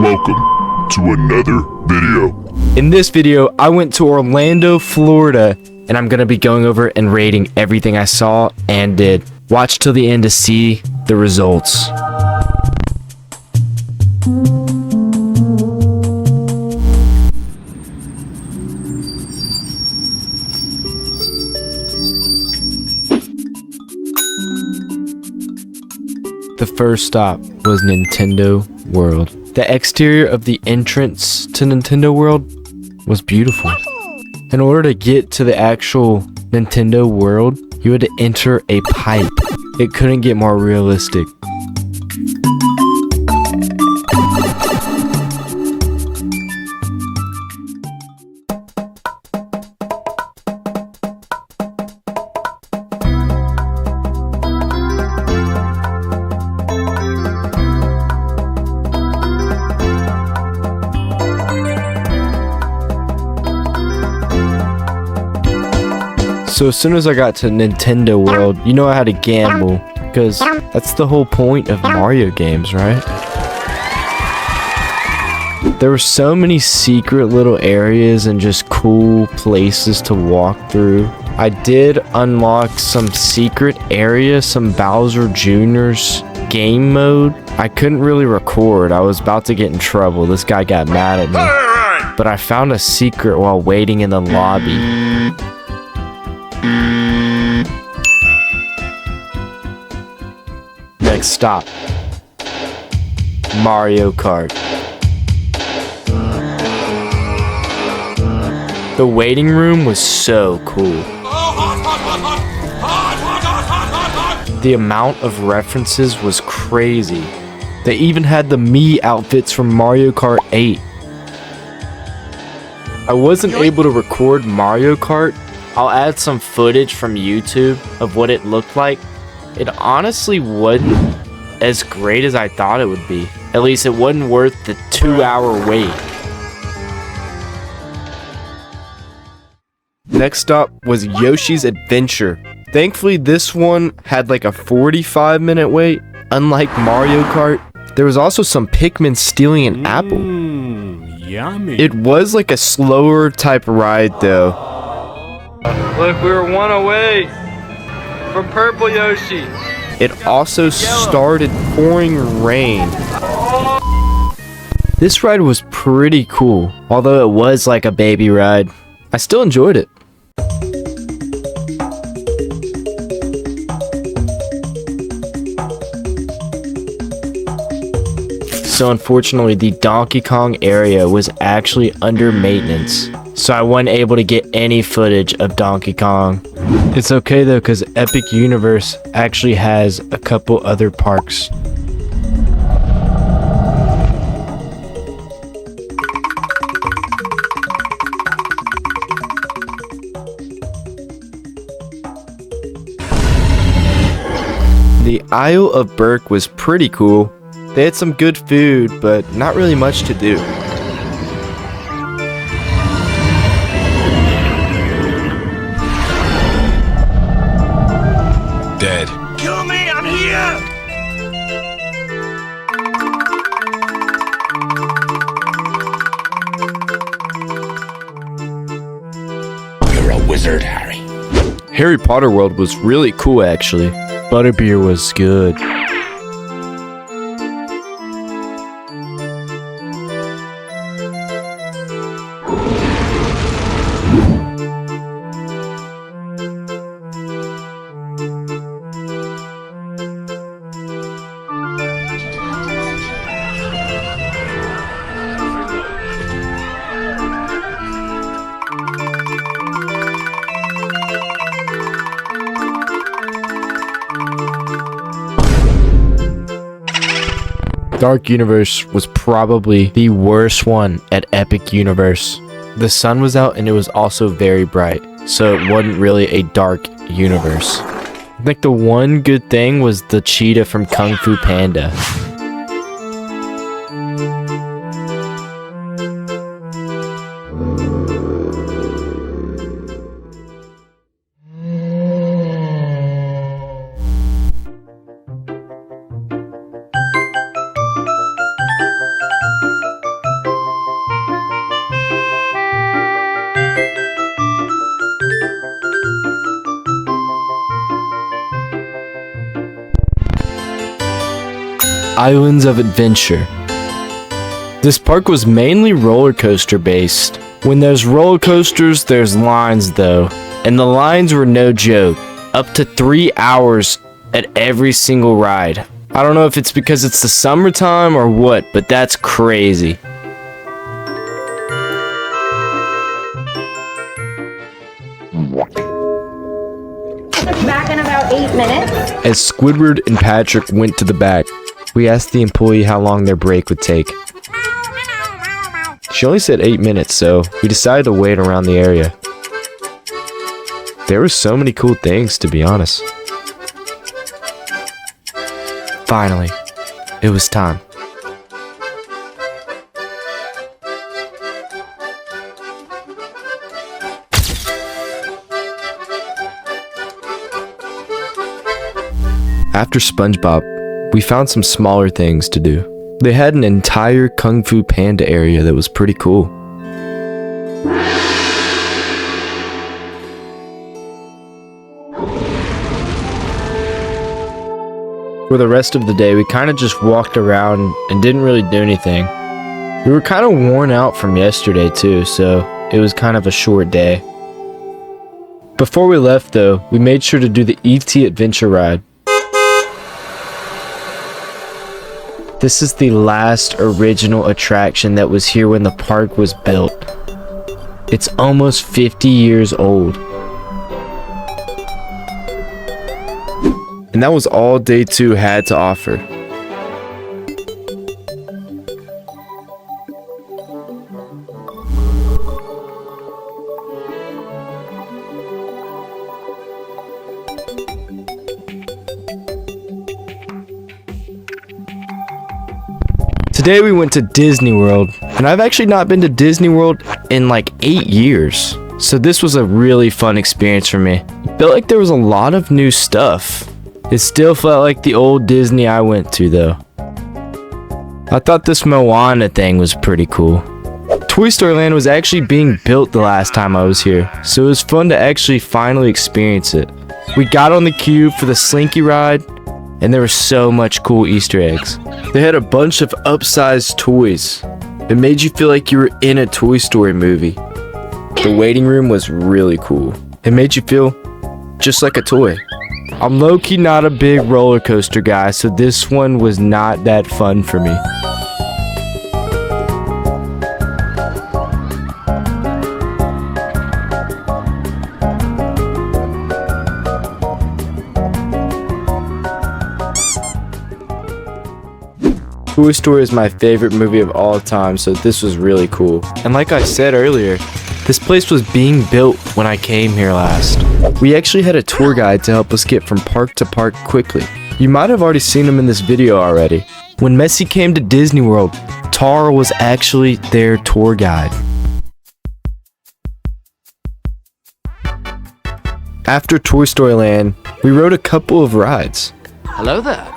Welcome to another video. In this video, I went to Orlando, Florida, and I'm gonna be going over and rating everything I saw and did. Watch till the end to see the results. The first stop was Nintendo World. The exterior of the entrance to Nintendo World was beautiful. In order to get to the actual Nintendo World, you had to enter a pipe. It couldn't get more realistic. So as soon as I got to Nintendo World, you know I had to gamble, because that's the whole point of Mario games, right? There were so many secret little areas and just cool places to walk through. I did unlock some secret areas, some Bowser Jr.'s game mode. I couldn't really record. I was about to get in trouble. This guy got mad at me. But I found a secret while waiting in the lobby. Next stop, Mario Kart. The waiting room was so cool. The amount of references was crazy. They even had the Mii outfits from Mario Kart 8. I wasn't able to record Mario Kart. I'll add some footage from YouTube of what it looked like. It honestly wasn't as great as I thought it would be. At least it wasn't worth the 2-hour wait. Next stop was Yoshi's Adventure. Thankfully, this one had like a 45-minute wait. Unlike Mario Kart, there was also some Pikmin stealing an apple. Yummy. It was like a slower type ride though. Look, we were one away from Purple Yoshi. It also started pouring rain. This ride was pretty cool, although it was like a baby ride. I still enjoyed it. So unfortunately, the Donkey Kong area was actually under maintenance. So I wasn't able to get any footage of Donkey Kong. It's okay though, because Epic Universe actually has a couple other parks. The Isle of Berk was pretty cool. They had some good food, but not really much to do. Dead. Kill me, I'm here! You're a wizard, Harry. Harry Potter World was really cool actually. Butterbeer was good. Dark Universe was probably the worst one at Epic Universe. The sun was out and it was also very bright, so it wasn't really a dark universe. I think the one good thing was the cheetah from Kung Fu Panda. Islands of Adventure. This park was mainly roller coaster based. When there's roller coasters, there's lines though. And the lines were no joke. Up to 3 hours at every single ride. I don't know if it's because it's the summertime or what, but that's crazy. Back in about 8 minutes. As Squidward and Patrick went to the back, we asked the employee how long their break would take. She only said 8 minutes, so we decided to wait around the area. There were so many cool things, to be honest. Finally, it was time. After SpongeBob, we found some smaller things to do. They had an entire Kung Fu Panda area that was pretty cool. For the rest of the day, we kind of just walked around and didn't really do anything. We were kind of worn out from yesterday too, so it was kind of a short day. Before we left though, we made sure to do the ET Adventure ride. This is the last original attraction that was here when the park was built. It's almost 50 years old. And that was all day 2 had to offer. Today we went to Disney World, and I've actually not been to Disney World in like 8 years. So this was a really fun experience for me. It felt like there was a lot of new stuff. It still felt like the old Disney I went to though. I thought this Moana thing was pretty cool. Toy Story Land was actually being built the last time I was here, so it was fun to actually finally experience it. We got on the cube for the Slinky ride, and there was so much cool Easter eggs. They had a bunch of upsized toys. It made you feel like you were in a Toy Story movie. The waiting room was really cool. It made you feel just like a toy. I'm low-key not a big roller coaster guy, so this one was not that fun for me. Toy Story is my favorite movie of all time, so this was really cool. And like I said earlier, this place was being built when I came here last. We actually had a tour guide to help us get from park to park quickly. You might have already seen him in this video already. When Messi came to Disney World, Tara was actually their tour guide. After Toy Story Land, we rode a couple of rides. Hello there.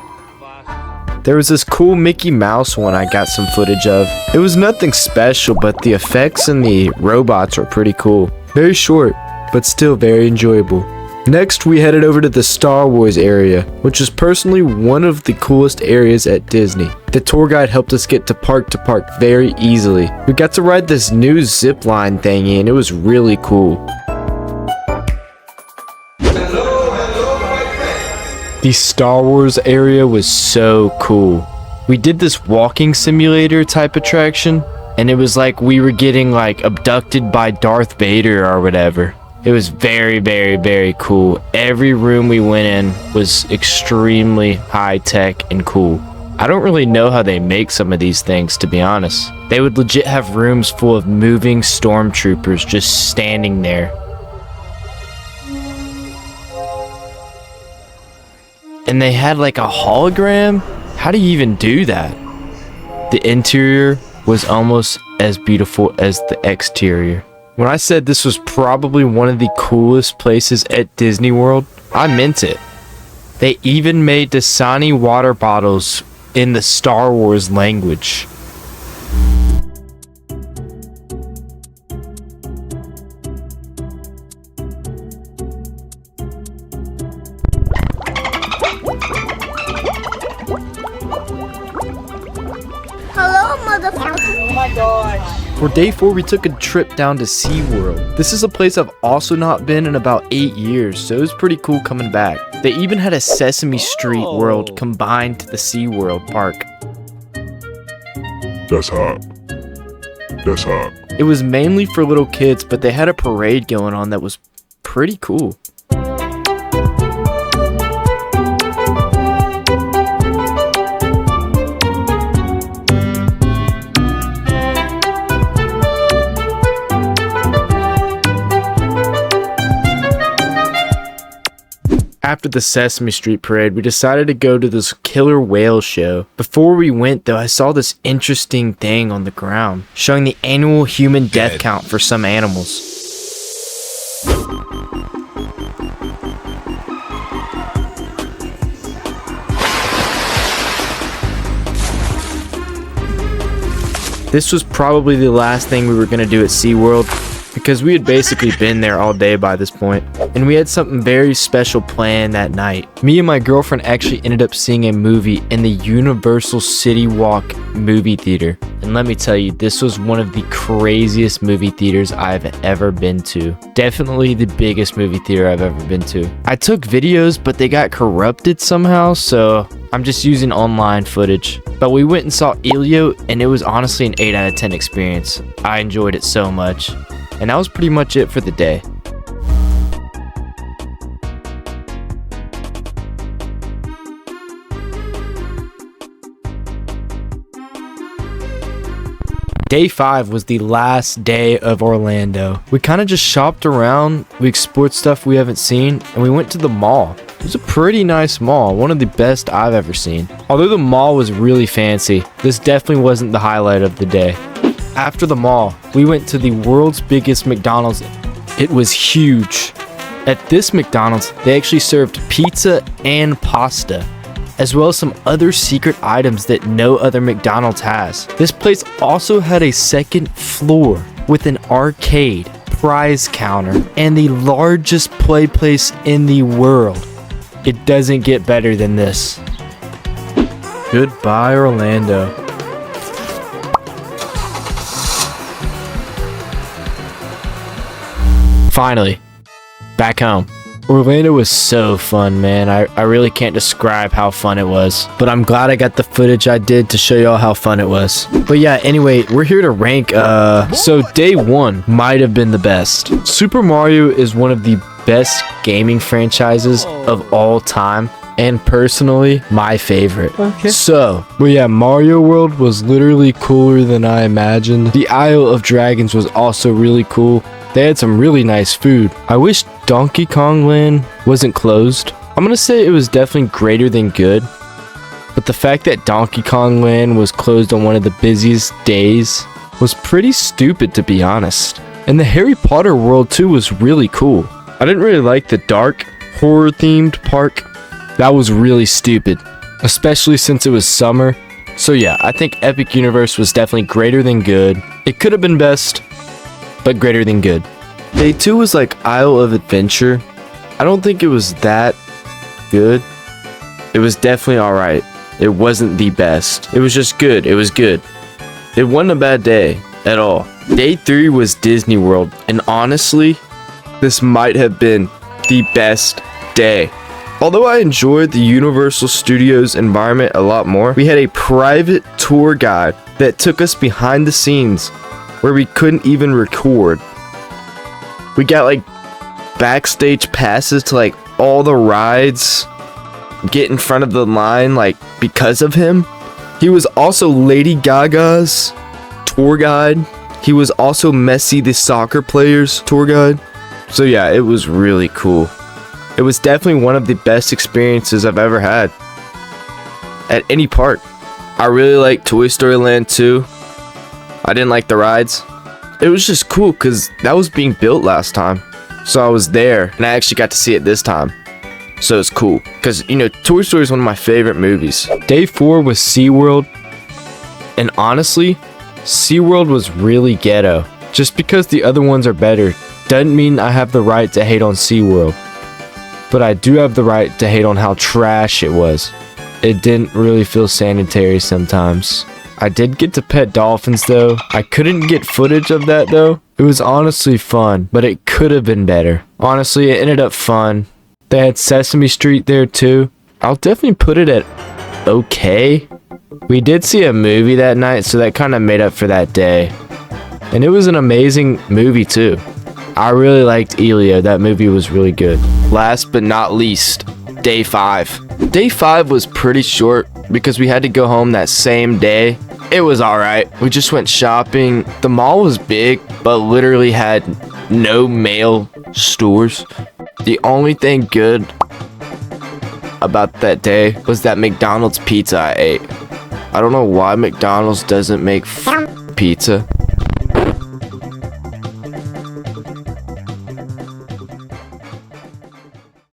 There was this cool Mickey Mouse one I got some footage of. It was nothing special, but the effects and the robots were pretty cool. Very short, but still very enjoyable. Next, we headed over to the Star Wars area, which is personally one of the coolest areas at Disney. The tour guide helped us get to park very easily. We got to ride this new zip line thingy, and it was really cool. The Star Wars area was so cool. We did this walking simulator type attraction, and it was like we were getting like abducted by Darth Vader or whatever. It was very, very, very cool. Every room we went in was extremely high tech and cool. I don't really know how they make some of these things, to be honest. They would legit have rooms full of moving stormtroopers just standing there. And they had like a hologram? How do you even do that? The interior was almost as beautiful as the exterior. When I said this was probably one of the coolest places at Disney World, I meant it. They even made Dasani water bottles in the Star Wars language. For day 4, we took a trip down to SeaWorld. This is a place I've also not been in about 8 years, so it was pretty cool coming back. They even had a Sesame Street world combined to the SeaWorld park. That's hot. That's hot. It was mainly for little kids, but they had a parade going on that was pretty cool. After the Sesame Street parade, we decided to go to this killer whale show. Before we went though, I saw this interesting thing on the ground, showing the annual human death count for some animals. This was probably the last thing we were going to do at SeaWorld, because we had basically been there all day by this point, and we had something very special planned that night. Me and my girlfriend actually ended up seeing a movie in the Universal CityWalk movie theater, and let me tell you, this was one of the craziest movie theaters I've ever been to. Definitely the biggest movie theater I've ever been to. I took videos, but they got corrupted somehow, so I'm just using online footage. But we went and saw Elio, and it was honestly an 8 out of 10 experience. I enjoyed it so much. And that was pretty much it for the day. Day 5 was the last day of Orlando. We kind of just shopped around, we explored stuff we haven't seen, and we went to the mall. It was a pretty nice mall, one of the best I've ever seen. Although the mall was really fancy, this definitely wasn't the highlight of the day. After the mall, we went to the world's biggest McDonald's. It was huge. At this McDonald's, they actually served pizza and pasta, as well as some other secret items that no other McDonald's has. This place also had a second floor with an arcade, prize counter, and the largest play place in the world. It doesn't get better than this. Goodbye, Orlando. Finally, back home. Orlando was so fun, man. I really can't describe how fun it was, but I'm glad I got the footage I did to show y'all how fun it was. But yeah, anyway, we're here to rank, so day 1 might have been the best. Super Mario is one of the best gaming franchises of all time, and personally, my favorite. Okay. So, but yeah, Mario World was literally cooler than I imagined. The Isle of Dragons was also really cool. They had some really nice food. I wish Donkey Kong Land wasn't closed. I'm gonna say it was definitely greater than good, but the fact that Donkey Kong Land was closed on one of the busiest days was pretty stupid, to be honest. And the Harry Potter world too was really cool. I didn't really like the dark, horror themed park. That was really stupid, especially since it was summer. So yeah, I think Epic Universe was definitely greater than good. It could have been best, but greater than good. Day 2 was like Isle of Adventure. I don't think it was that good. It was definitely alright. It wasn't the best. It was just good. It was good. It wasn't a bad day at all. Day 3 was Disney World, and honestly, this might have been the best day. Although I enjoyed the Universal Studios environment a lot more, we had a private tour guide that took us behind the scenes where we couldn't even record. We got like backstage passes to like all the rides, get in front of the line like because of him. He was also Lady Gaga's tour guide. He was also Messi the soccer player's tour guide. So yeah, it was really cool. It was definitely one of the best experiences I've ever had at any park. I really liked Toy Story Land too. I didn't like the rides. It was just cool because that was being built last time. So I was there and I actually got to see it this time. So it's cool because, you know, Toy Story is one of my favorite movies. Day 4 was SeaWorld. And honestly, SeaWorld was really ghetto. Just because the other ones are better doesn't mean I have the right to hate on SeaWorld. But I do have the right to hate on how trash it was. It didn't really feel sanitary sometimes. I did get to pet dolphins though. I couldn't get footage of that though. It was honestly fun, but it could have been better. Honestly, it ended up fun. They had Sesame Street there too. I'll definitely put it at okay. We did see a movie that night, so that kind of made up for that day. And it was an amazing movie too. I really liked Elio. That movie was really good. Last but not least, day 5. Day 5 was pretty short because we had to go home that same day. It was alright. We just went shopping. The mall was big, but literally had no male stores. The only thing good about that day was that McDonald's pizza I ate. I don't know why McDonald's doesn't make pizza.